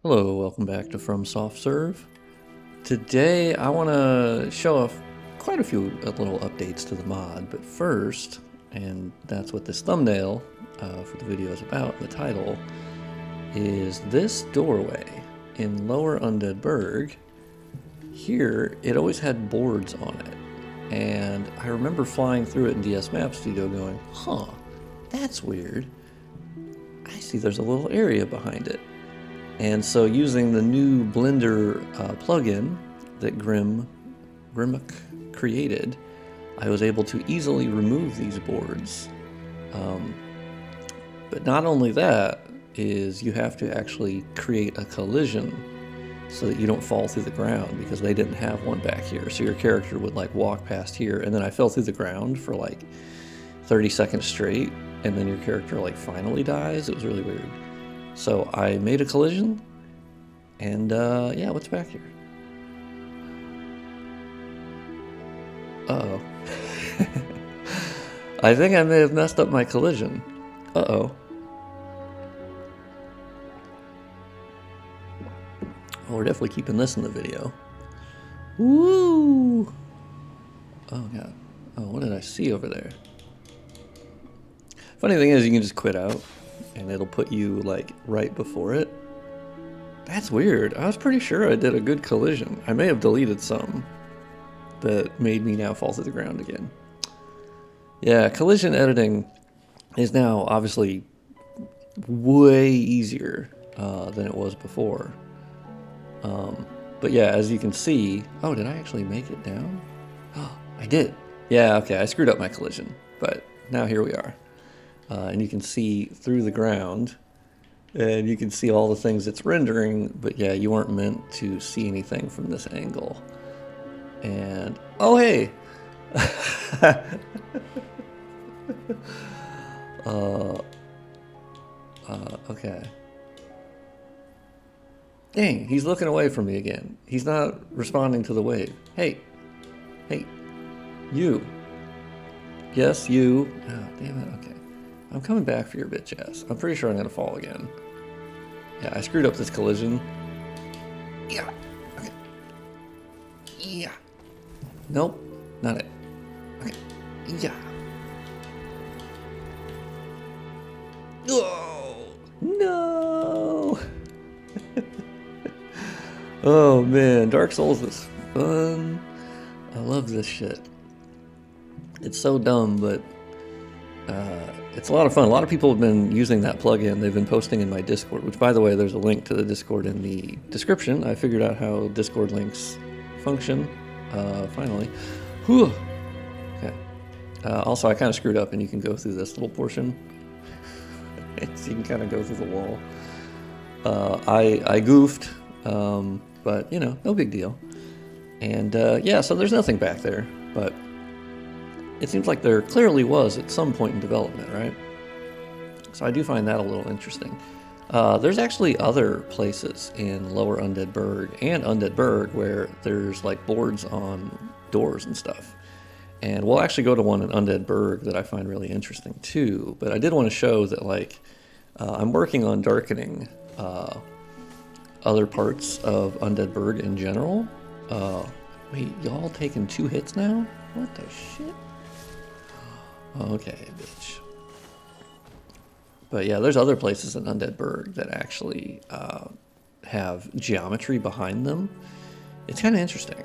Hello, welcome back to From Soft Serve. Today I want to show off quite a few little updates to the mod, but first, and that's what this thumbnail for the video is about, the title, is this doorway in Lower Undead Burg. Here, it always had boards on it, and I remember flying through it in DS Map Studio going, huh, that's weird. I see there's a little area behind it. And so using the new Blender plugin that Grimmick created, I was able to easily remove these boards. But not only that, is you have to actually create a collision so that you don't fall through the ground, because they didn't have one back here. So your character would like walk past here, and then I fell through the ground for like 30 seconds straight, and then your character like finally dies. It was really weird. So I made a collision, and yeah, what's back here? Uh-oh. I think I may have messed up my collision. Uh-oh. Oh, we're definitely keeping this in the video. Woo! Oh, God. Oh, what did I see over there? Funny thing is, you can just quit out, and it'll put you, like, right before it. That's weird. I was pretty sure I did a good collision. I may have deleted some that made me now fall to the ground again. Yeah, collision editing is now obviously way easier than it was before. But yeah, as you can see... Oh, did I actually make it down? Oh, I did. Yeah, okay, I screwed up my collision. But now here we are. And you can see through the ground, and you can see all the things it's rendering, but yeah, you weren't meant to see anything from this angle. And, oh hey! Okay. Dang, he's looking away from me again. He's not responding to the wave. Hey! Hey! You! Yes, you! Oh, damn it, okay. I'm coming back for your bitch ass. I'm pretty sure I'm gonna fall again. Yeah, I screwed up this collision. Yeah. Okay. Yeah. Nope. Not it. Okay. Yeah. Oh no. Oh man, Dark Souls is fun. I love this shit. It's so dumb, but it's a lot of fun. A lot of people have been using that plugin. They've been posting in my Discord, which, by the way, there's a link to the Discord in the description. I figured out how Discord links function, finally. Whew. Okay. Also, I kind of screwed up, and you can go through this little portion. So you can kind of go through the wall. I goofed, but, you know, no big deal. And, yeah, so there's nothing back there, but... It seems like there clearly was at some point in development, right? So I do find that a little interesting. There's actually other places in Lower Undead Burg and Undead Burg where there's like boards on doors and stuff. And we'll actually go to one in Undead Burg that I find really interesting too. But I did want to show that like I'm working on darkening other parts of Undead Burg in general. Wait, y'all taking 2 hits now? What the shit? Okay, bitch. But yeah, there's other places in Undead Burg that actually have geometry behind them. It's kind of interesting.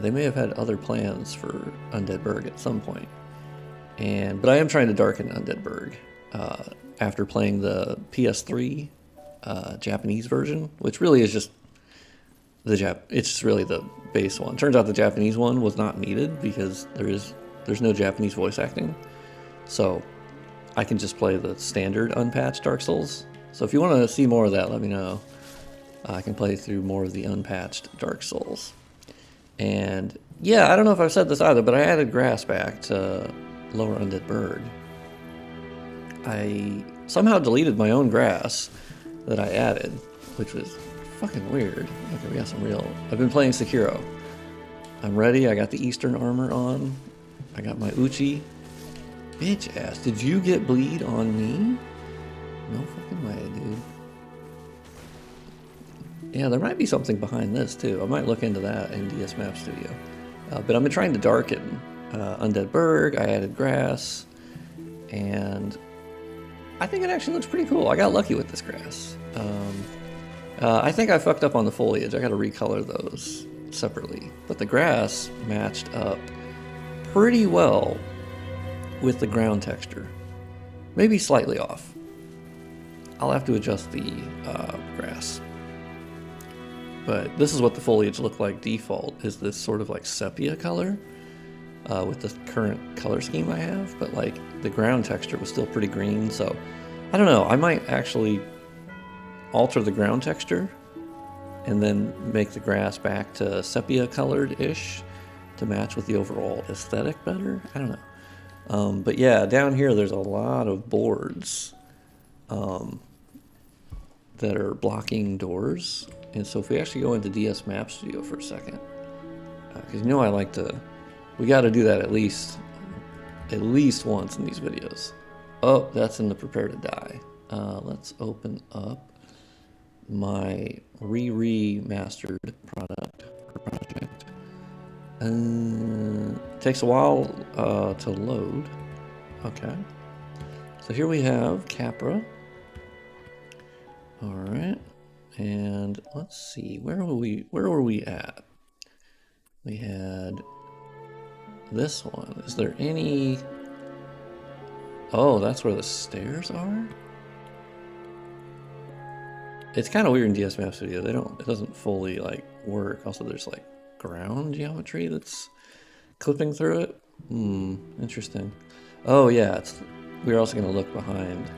They may have had other plans for Undead Burg at some point. But I am trying to darken Undead Burg after playing the PS3 Japanese version, which really is just it's just really the base one. Turns out the Japanese one was not needed because there's no Japanese voice acting, so I can just play the standard unpatched Dark Souls. So if you want to see more of that, let me know. I can play through more of the unpatched Dark Souls. And yeah, I don't know if I've said this either, but I added grass back to Lower Undead Burg. I somehow deleted my own grass that I added, which was fucking weird. Okay, we got some real... I've been playing Sekiro. I'm ready, I got the Eastern armor on. I got my Uchi. Bitch ass, did you get bleed on me? No fucking way, dude. Yeah, there might be something behind this too. I might look into that in DS Map Studio. But I've been trying to darken Undead Burg. I added grass, and I think it actually looks pretty cool. I got lucky with this grass. I think I fucked up on the foliage. I got to recolor those separately. But the grass matched up pretty well with the ground texture. Maybe slightly off. I'll have to adjust the grass. But this is what the foliage looked like default, is this sort of like sepia color with the current color scheme I have. But like the ground texture was still pretty green, so I don't know. I might actually alter the ground texture and then make the grass back to sepia colored-ish to match with the overall aesthetic better. I don't know. But yeah, down here there's a lot of boards that are blocking doors. And so if we actually go into DS Map Studio for a second, because you know I like to, we got to do that at least once in these videos. Oh, that's in the prepare to die. Let's open up my Re-Remastered project. Takes a while to load. Okay. So here we have Capra. All right. And let's see, where were we at? We had this one. Is there any... Oh, that's where the stairs are? It's kind of weird in DS Map Studio. It doesn't fully like work. Also, there's like ground geometry that's clipping through it. Interesting. Oh yeah, we're also gonna look behind.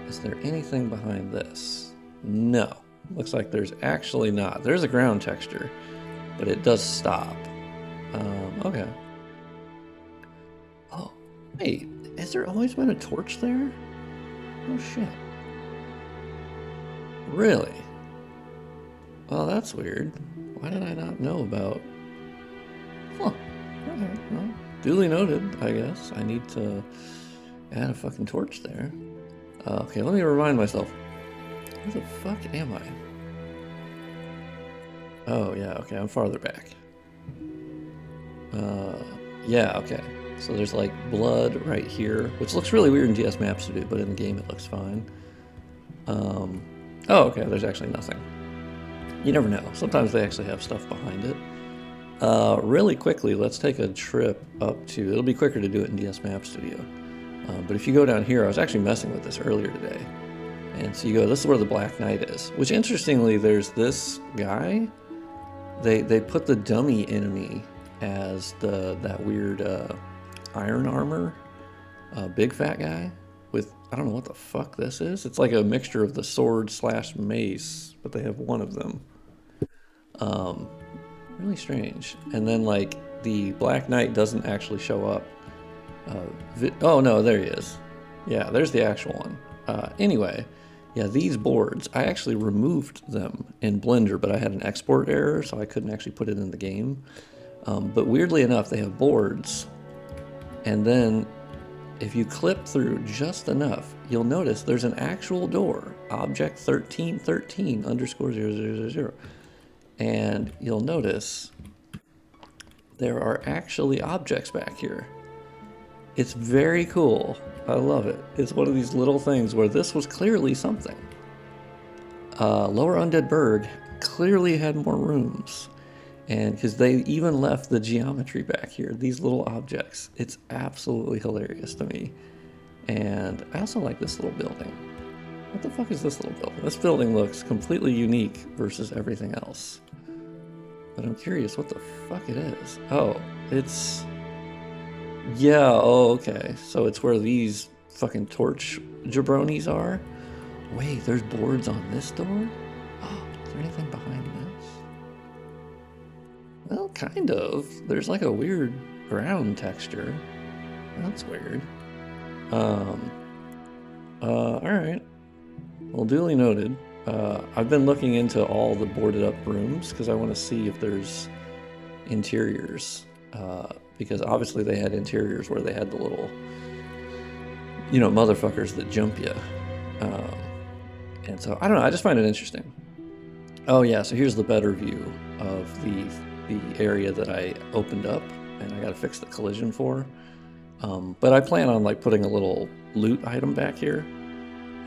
Is there anything behind this? No. Looks like there's actually not. There's a ground texture, but it does stop. Okay. Oh, wait. Has there always been a torch there? Oh shit. Really? Well, that's weird. Why did I not know about... Huh. Okay, well, duly noted, I guess. I need to add a fucking torch there. Okay, let me remind myself. Where the fuck am I? Oh, yeah, okay, I'm farther back. Yeah, okay. So there's like blood right here, which looks really weird in DS Map Studio, but in the game it looks fine. Oh, okay, there's actually nothing. You never know. Sometimes they actually have stuff behind it. Really quickly, let's take a trip up to... It'll be quicker to do it in DS Map Studio. But if you go down here, I was actually messing with this earlier today. And so you go, this is where the Black Knight is. Which, interestingly, there's this guy. They put the dummy enemy as that weird iron armor, big fat guy with, I don't know what the fuck this is. It's like a mixture of the sword / mace, but they have one of them. Really strange. And then like the Black Knight doesn't actually show up. Oh no, there he is. Yeah, there's the actual one. Anyway, yeah, these boards, I actually removed them in Blender, but I had an export error, so I couldn't actually put it in the game. But weirdly enough, they have boards, and then if you clip through just enough, you'll notice there's an actual door, object 1313 _ 0000. And you'll notice there are actually objects back here. It's very cool. I love it. It's one of these little things where this was clearly something. Lower Undead Burg clearly had more rooms. And because they even left the geometry back here, these little objects. It's absolutely hilarious to me. And I also like this little building. What the fuck is this little building? This building looks completely unique versus everything else. But I'm curious what the fuck it is. Oh, it's... Yeah, oh, okay. So it's where these fucking torch jabronis are? Wait, there's boards on this door? Oh, is there anything behind this? Well, kind of. There's like a weird ground texture. That's weird. Alright. Well, duly noted. I've been looking into all the boarded up rooms because I want to see if there's interiors. Because obviously they had interiors where they had the little, you know, motherfuckers that jump you. And so, I don't know, I just find it interesting. Oh yeah, so here's the better view of the area that I opened up, and I got to fix the collision for. But I plan on like putting a little loot item back here,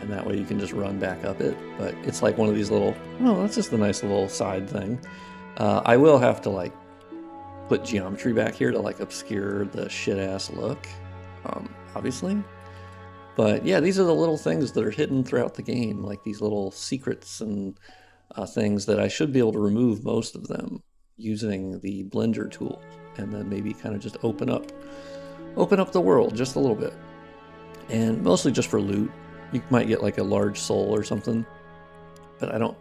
and that way you can just run back up it. But it's like one of these little, oh, that's just a nice little side thing. I will have to like put geometry back here to like obscure the shit ass look, obviously. But yeah, these are the little things that are hidden throughout the game, like these little secrets and things that I should be able to remove most of them using the blender tool, and then maybe kind of just open up the world just a little bit, and mostly just for loot. You might get like a large soul or something, but I don't.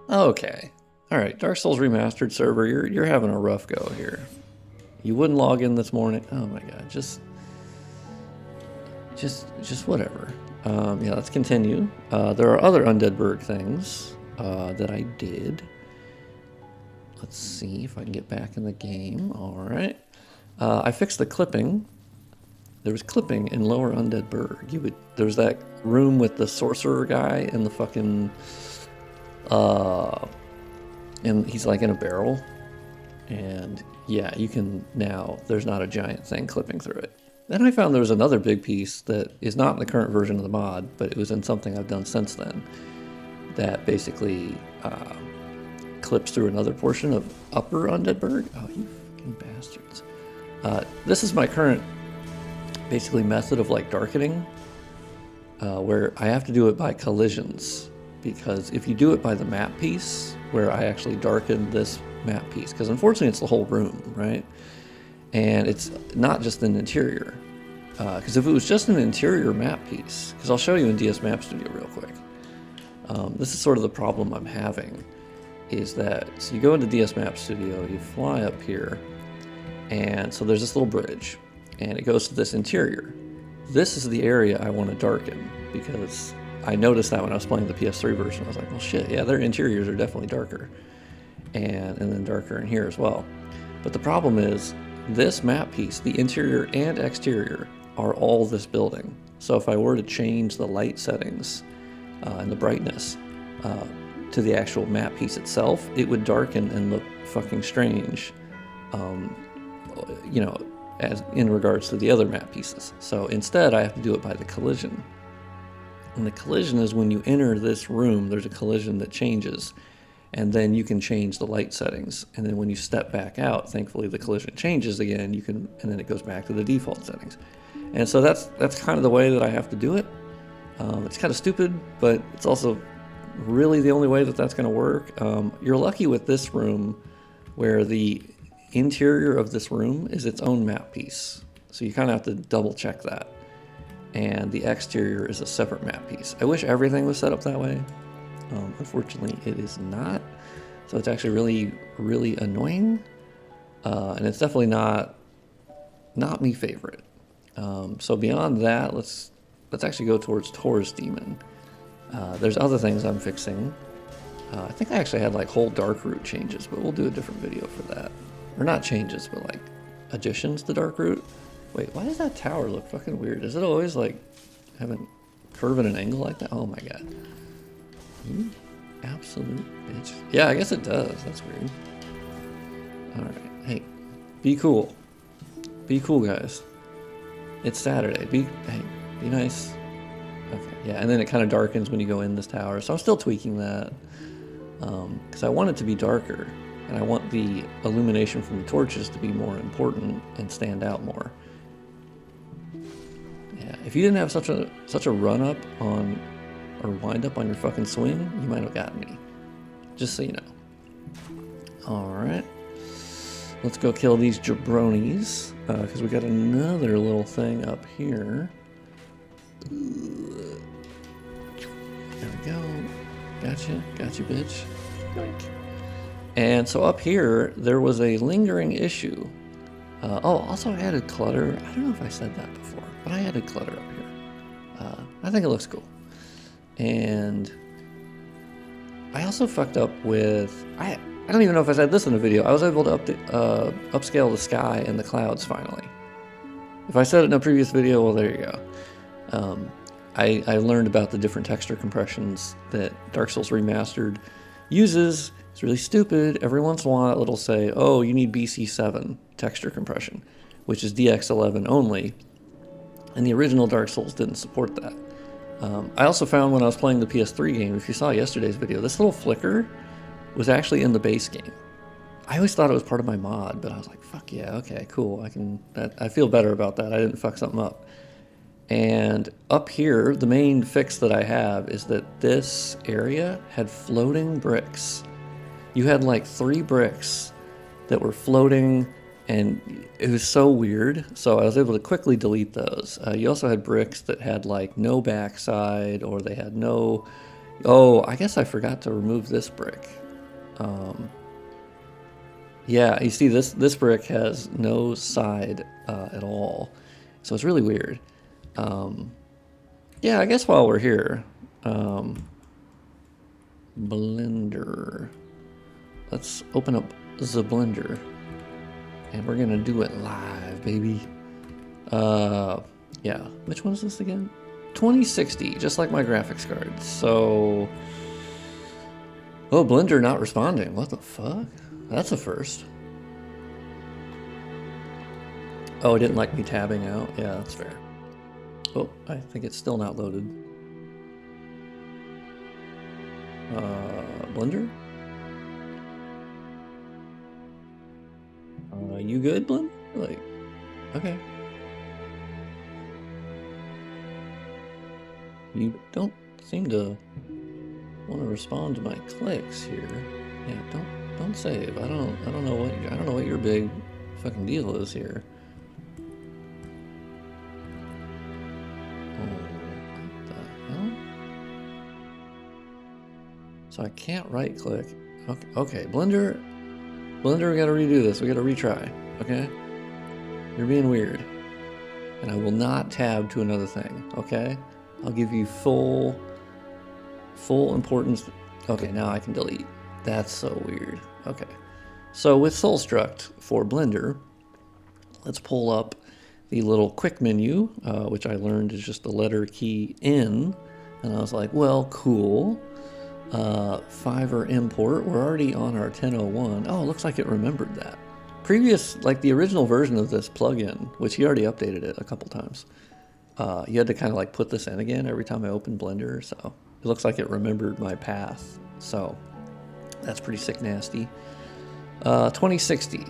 Okay, all right. Dark Souls Remastered server, you're having a rough go here. You wouldn't log in this morning. Oh my god, just whatever. Yeah, let's continue. There are other Undead Burg things that I did. Let's see if I can get back in the game. All right. I fixed the clipping. There was clipping in Lower Undead Burg. There's that room with the sorcerer guy and the fucking and he's like in a barrel. And yeah, you can now, there's not a giant thing clipping through it. Then I found there was another big piece that is not in the current version of the mod, but it was in something I've done since then, that basically clips through another portion of Upper Undead Burg. Oh, you fucking bastards. This is my current, basically, method of like darkening, where I have to do it by collisions, because if you do it by the map piece, where I actually darken this map piece, because unfortunately it's the whole room, right? And it's not just an interior, because if it was just an interior map piece, because I'll show you in DS Map Studio real quick, this is sort of the problem I'm having, is that, so you go into DS Map Studio, you fly up here, and so there's this little bridge, and it goes to this interior. This is the area I want to darken, because I noticed that when I was playing the PS3 version. I was like, well shit, yeah, their interiors are definitely darker, and then darker in here as well. But the problem is, this map piece, the interior and exterior, are all this building. So if I were to change the light settings and the brightness to the actual map piece itself, it would darken and look fucking strange, you know, as in regards to the other map pieces. So instead I have to do it by the collision. And the collision is when you enter this room, there's a collision that changes, and then you can change the light settings. And then when you step back out, thankfully the collision changes again, and then it goes back to the default settings. And so that's kind of the way that I have to do it. It's kind of stupid, but it's also really the only way that that's going to work. You're lucky with this room, where the interior of this room is its own map piece. So you kind of have to double check that. And the exterior is a separate map piece. I wish everything was set up that way. Unfortunately, it is not. So it's actually really, really annoying. And it's definitely not my favorite. So beyond that, let's actually go towards Taurus Demon. There's other things I'm fixing. I think I actually had like whole dark root changes, but we'll do a different video for that. Or not changes, but like additions to dark root. Wait, why does that tower look fucking weird? Does it always like have a curve at an angle like that? Oh my god. You absolute bitch. Yeah, I guess it does. That's weird. Alright. Hey, be cool. Be cool, guys. It's Saturday. Be nice. Okay, yeah, and then it kind of darkens when you go in this tower. So I'm still tweaking that. Because I want it to be darker. And I want the illumination from the torches to be more important and stand out more. Yeah, if you didn't have such a run up on, or wind up on your fucking swing, you might have gotten me. Just so you know. Alright. Let's go kill these jabronis. Because we got another little thing up here. There we go. Gotcha, bitch. Yoink. And so up here, there was a lingering issue. Also I added clutter. I don't know if I said that before, but I added clutter up here. I think it looks cool. And I also fucked up with, I don't even know if I said this in the video. I was able to upscale the sky and the clouds finally. If I said it in a previous video, well, there you go. I learned about the different texture compressions that Dark Souls Remastered uses, it's really stupid. Every once in a while it'll say, oh, you need BC7 texture compression, which is DX11 only. And the original Dark Souls didn't support that. I also found when I was playing the PS3 game, if you saw yesterday's video, this little flicker was actually in the base game. I always thought it was part of my mod, but I was like, fuck yeah, okay, cool. I feel better about that. I didn't fuck something up. And up here, the main fix that I have is that this area had floating bricks. You had like 3 bricks that were floating, and it was so weird. So I was able to quickly delete those. You also had bricks that had like no backside, or they had no... Oh, I guess I forgot to remove this brick. Yeah, you see this brick has no side at all. So it's really weird. Yeah, I guess while we're here, Blender. Let's open up the Blender, and we're gonna do it live, baby. Yeah, which one is this again? 2060, just like my graphics card. So, oh, Blender not responding. What the fuck? That's a first. Oh, it didn't like me tabbing out. Yeah, that's fair. Oh, I think it's still not loaded. Blender? You good, Blender? Like, okay. You don't seem to want to respond to my clicks here. Yeah, don't save. I don't know what your big fucking deal is here. So I can't right click. Okay, Blender, we gotta redo this. We gotta retry, okay? You're being weird. And I will not tab to another thing, okay? I'll give you full importance. Okay, now I can delete. That's so weird. Okay. So with Soulstruct for Blender, let's pull up the little quick menu, which I learned is just the letter key N. And I was like, well, cool. Fiverr import. We're already on our 1001. Oh, it looks like it remembered that. Previous, like the original version of this plugin, which he already updated it a couple times, you had to kind of like put this in again every time I opened Blender. So it looks like it remembered my path. So that's pretty sick nasty. 2060.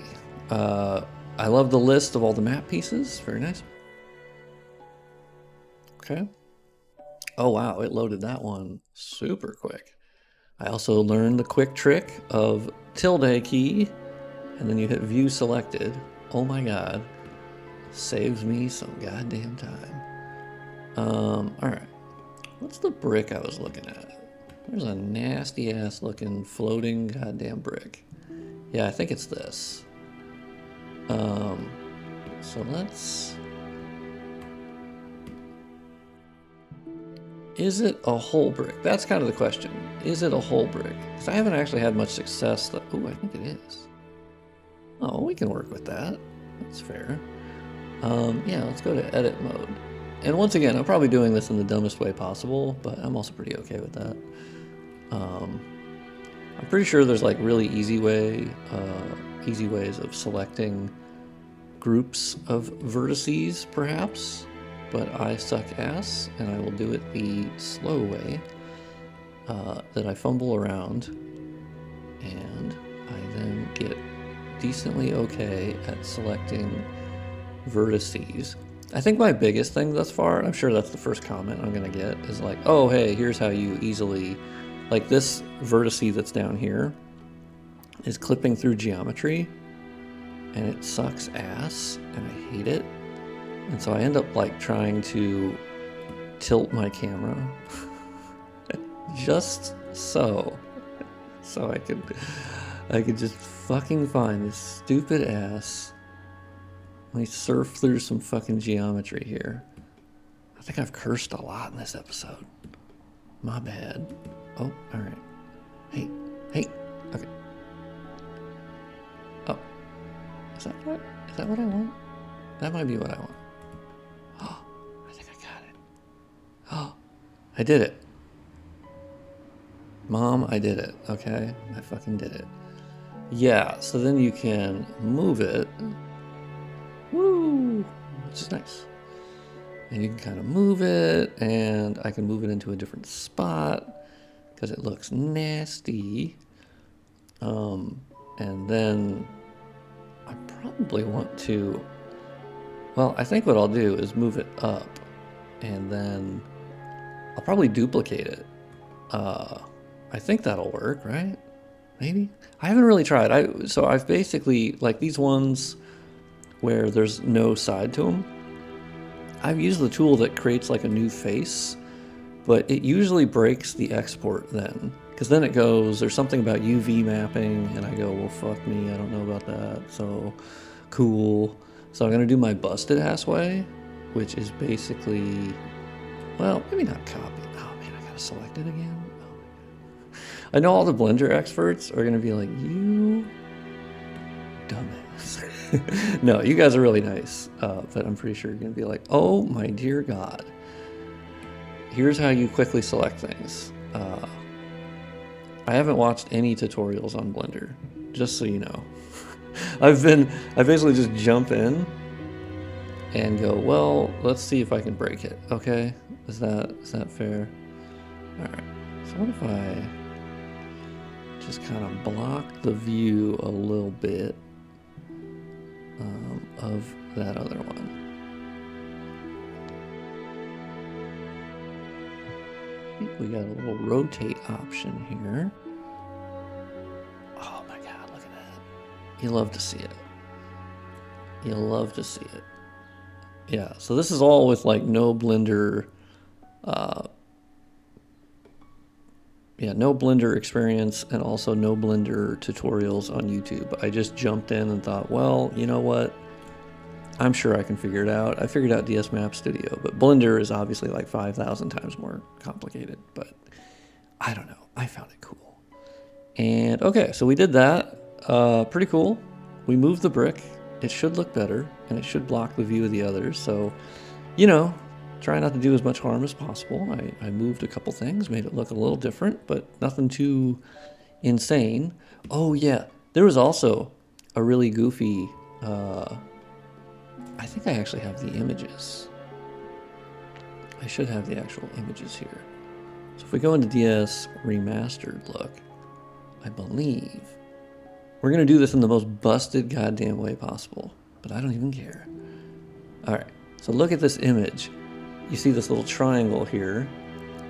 I love the list of all the map pieces. Very nice. Okay. Oh wow, it loaded that one super quick. I also learned the quick trick of tilde key, and then you hit view selected. Oh my god. Saves me some goddamn time. Alright. What's the brick I was looking at? There's a nasty ass looking floating goddamn brick. Yeah, I think it's this. So let's... Is it a whole brick? That's kind of the question. Is it a whole brick? Because I haven't actually had much success. Oh, I think it is. Oh, we can work with that. That's fair. Yeah, let's go to edit mode. And once again, I'm probably doing this in the dumbest way possible, but I'm also pretty okay with that. I'm pretty sure there's like really easy ways of selecting groups of vertices, perhaps. But I suck ass, and I will do it the slow way, that I fumble around, and I then get decently okay at selecting vertices. I think my biggest thing thus far, and I'm sure that's the first comment I'm going to get, is like, oh, hey, here's how you easily, like this vertice that's down here is clipping through geometry, and it sucks ass, and I hate it. And so I end up like trying to tilt my camera just so I could just fucking find this stupid ass. Let me surf through some fucking geometry here. I think I've cursed a lot in this episode. My bad. Oh, all right. Hey, okay. Oh, is that what I want? That might be what I want. Oh, I think I got it. Oh, I did it. Mom, I did it, okay? I fucking did it. Yeah, so then you can move it. Woo! Which is nice. And you can kind of move it, and I can move it into a different spot because it looks nasty. And then I probably want to, well, I think what I'll do is move it up, and then I'll probably duplicate it. I think that'll work, right? Maybe? I haven't really tried. So I've basically, like these ones where there's no side to them, I've used the tool that creates like a new face, but it usually breaks the export then. Because then it goes, there's something about UV mapping, and I go, well, fuck me, I don't know about that, so cool. So I'm gonna do my busted ass way, which is basically, well, maybe not copy. Oh man, I gotta select it again. Oh. I know all the Blender experts are gonna be like, you dumbass. No, you guys are really nice, but I'm pretty sure you're gonna be like, oh my dear God. Here's how you quickly select things. I haven't watched any tutorials on Blender, just so you know. I basically just jump in and go, well, let's see if I can break it. Okay, is that fair? All right. So what if I just kind of block the view a little bit of that other one? I think we got a little rotate option here. Oh my God, look at that. You love to see it. You love to see it. Yeah, so this is all with like no Blender, no Blender experience, and also no Blender tutorials on YouTube. I just jumped in and thought, well, you know what? I'm sure I can figure it out. I figured out DS Map Studio, but Blender is obviously like 5,000 times more complicated, but I don't know. I found it cool. And okay, so we did that. Pretty cool. We moved the brick. It should look better, and it should block the view of the others. So, you know, try not to do as much harm as possible. I moved a couple things, made it look a little different, but nothing too insane. Oh yeah, there was also a really goofy, I think I actually have the images. I should have the actual images here. So if we go into DS Remastered look, I believe we're gonna do this in the most busted goddamn way possible, but I don't even care. All right, so look at this image. You see this little triangle here.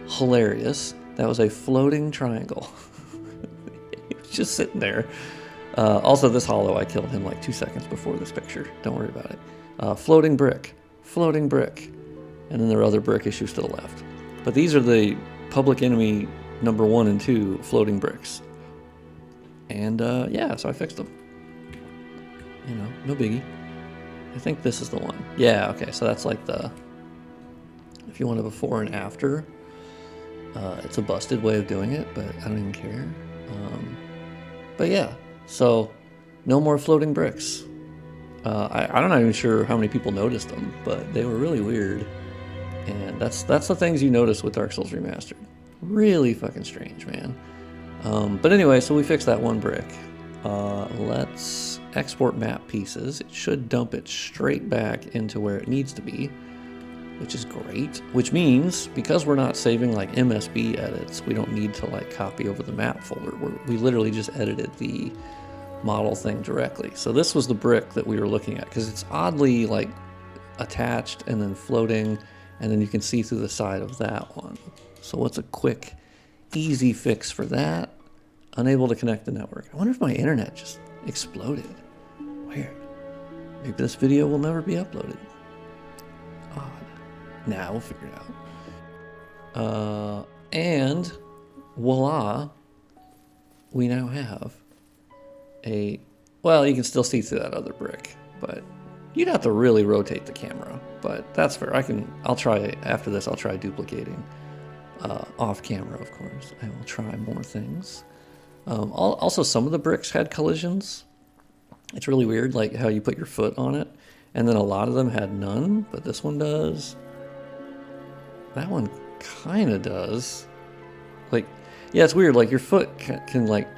Hilarious. That was a floating triangle. It was just sitting there. Also, this hollow, I killed him like 2 seconds before this picture. Don't worry about it. Floating brick, and then there are other brick issues to the left. But these are the public enemy number 1 and 2 floating bricks. And yeah, so I fixed them. You know, no biggie. I think this is the one. Yeah, okay, so that's like the, if you want a before and after, it's a busted way of doing it, but I don't even care. But yeah, so no more floating bricks. I'm not even sure how many people noticed them, but they were really weird. And that's the things you notice with Dark Souls Remastered. Really fucking strange, man. But anyway, so we fixed that one brick. Let's export map pieces. It should dump it straight back into where it needs to be, which is great. Which means, because we're not saving like MSB edits, we don't need to like copy over the map folder. We literally just edited the model thing directly. So this was the brick that we were looking at, because it's oddly like attached and then floating, and then you can see through the side of that one. So what's a quick, easy fix for that? Unable to connect the network. I wonder if my internet just exploded. Weird. Maybe this video will never be uploaded. Odd. Nah, we'll figure it out. And voila, we now have a, well, you can still see through that other brick, but you'd have to really rotate the camera, but that's fair. I'll try, after this, I'll try duplicating off camera, of course. I will try more things. Also, some of the bricks had collisions. It's really weird, like how you put your foot on it, and then a lot of them had none, but this one does. That one kind of does. Like, Yeah, it's weird. Like your foot can like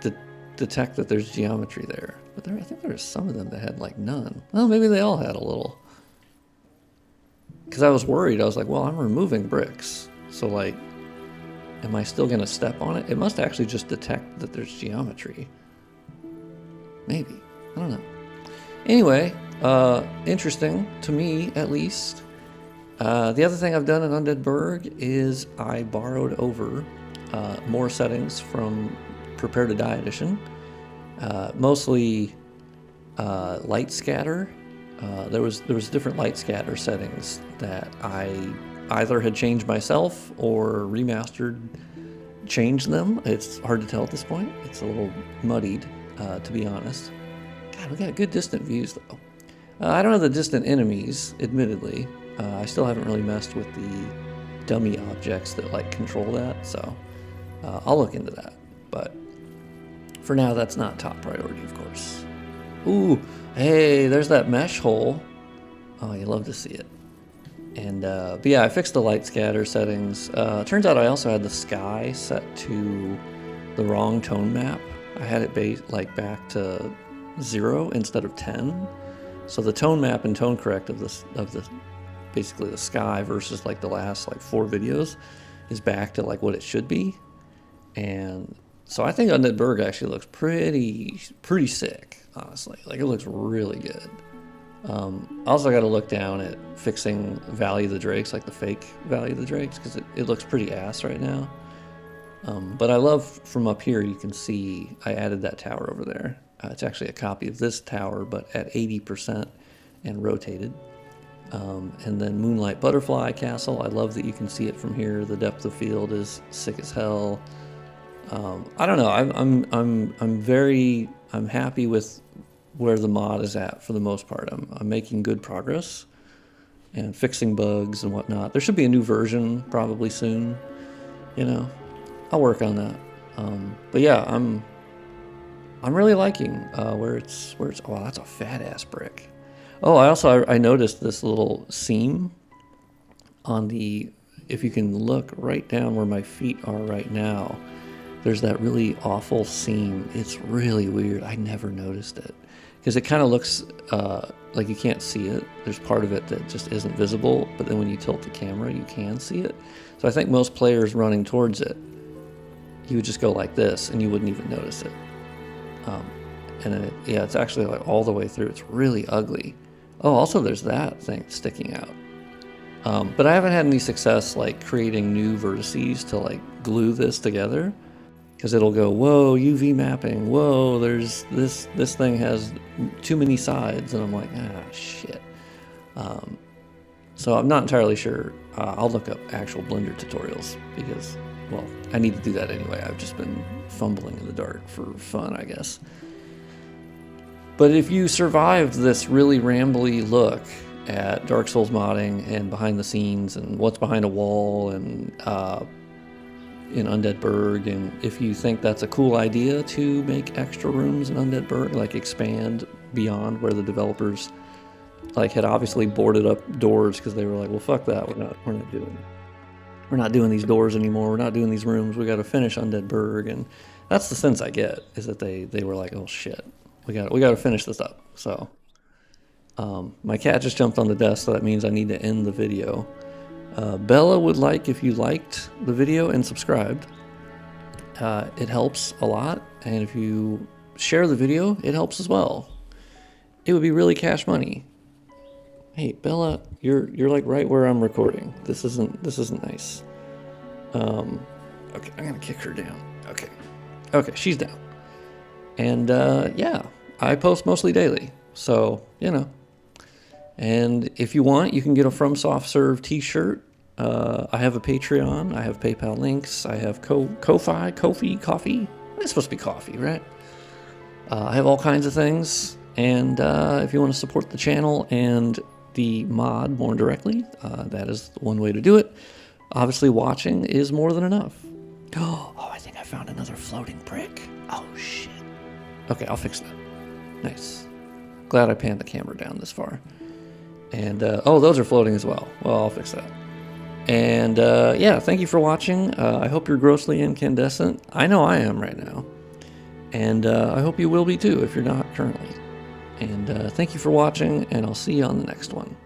detect that there's geometry there, but I think there's some of them that had like none. Well, maybe they all had a little. Because I was worried. I was like, well, I'm removing bricks, so like, am I still gonna step on it? It must actually just detect that there's geometry. Maybe. I don't know. Anyway, interesting to me at least. The other thing I've done in Undead Burg is I borrowed over more settings from Prepare to Die Edition. Mostly light scatter. There was different light scatter settings that I either had changed myself or Remastered changed them. It's hard to tell at this point. It's a little muddied, to be honest. God, we got good distant views though. I don't have the distant enemies, admittedly. I still haven't really messed with the dummy objects that like control that, so I'll look into that. But for now, that's not top priority, of course. Ooh, hey, there's that mesh hole. Oh, you love to see it. And but yeah, I fixed the light scatter settings. Turns out I also had the sky set to the wrong tone map. I had it back to 0 instead of 10. So the tone map and tone correct of the basically the sky versus like the last like 4 videos is back to like what it should be. And so I think Undead Burg actually looks pretty sick, honestly. Like it looks really good. I also got to look down at fixing Valley of the Drakes, like the fake Valley of the Drakes, because it looks pretty ass right now. But I love from up here, you can see I added that tower over there. It's actually a copy of this tower, but at 80% and rotated. And then Moonlight Butterfly Castle. I love that you can see it from here. The depth of field is sick as hell. I don't know. I'm happy with where the mod is at for the most part. I'm making good progress and fixing bugs and whatnot. There should be a new version probably soon. You know, I'll work on that. But yeah, I'm really liking where it's. Oh, that's a fat ass brick. Oh, I noticed this little seam on the. If you can look right down where my feet are right now, there's that really awful seam. It's really weird. I never noticed it because it kind of looks like you can't see it. There's part of it that just isn't visible, but then when you tilt the camera, you can see it. So I think most players running towards it, you would just go like this and you wouldn't even notice it. And then it's actually like all the way through. It's really ugly. Oh, also there's that thing sticking out. But I haven't had any success like creating new vertices to like glue this together, because it'll go, whoa, UV mapping, whoa, there's this thing has too many sides, and I'm like, shit. So I'm not entirely sure. I'll look up actual Blender tutorials because, well, I need to do that anyway. I've just been fumbling in the dark for fun, I guess. But if you survive this really rambly look at Dark Souls modding and behind the scenes and what's behind a wall and in Undead Burg, and if you think that's a cool idea to make extra rooms in Undead Burg, like expand beyond where the developers like had obviously boarded up doors because they were like, well, fuck that, we're not doing these doors anymore, we're not doing these rooms, we got to finish Undead Burg. And that's the sense I get, is that they were like, oh shit, we got to finish this up. So my cat just jumped on the desk, so that means I need to end the video. Bella would like if you liked the video and subscribed. It helps a lot, and if you share the video, it helps as well. It would be really cash money. Hey, Bella, you're like right where I'm recording. This isn't nice. Okay, I'm gonna kick her down. Okay, she's down. And yeah, I post mostly daily, so you know. And if you want, you can get a FromSoftServe t-shirt. I have a Patreon. I have PayPal links. I have Ko-fi, coffee. It's supposed to be coffee, right? I have all kinds of things. And if you want to support the channel and the mod more directly, that is one way to do it. Obviously, watching is more than enough. Oh, I think I found another floating brick. Oh, shit. Okay, I'll fix that. Nice. Glad I panned the camera down this far. And, oh, those are floating as well. Well, I'll fix that. And yeah, thank you for watching. I hope you're grossly incandescent. I know I am right now. And I hope you will be too if you're not currently. And thank you for watching, and I'll see you on the next one.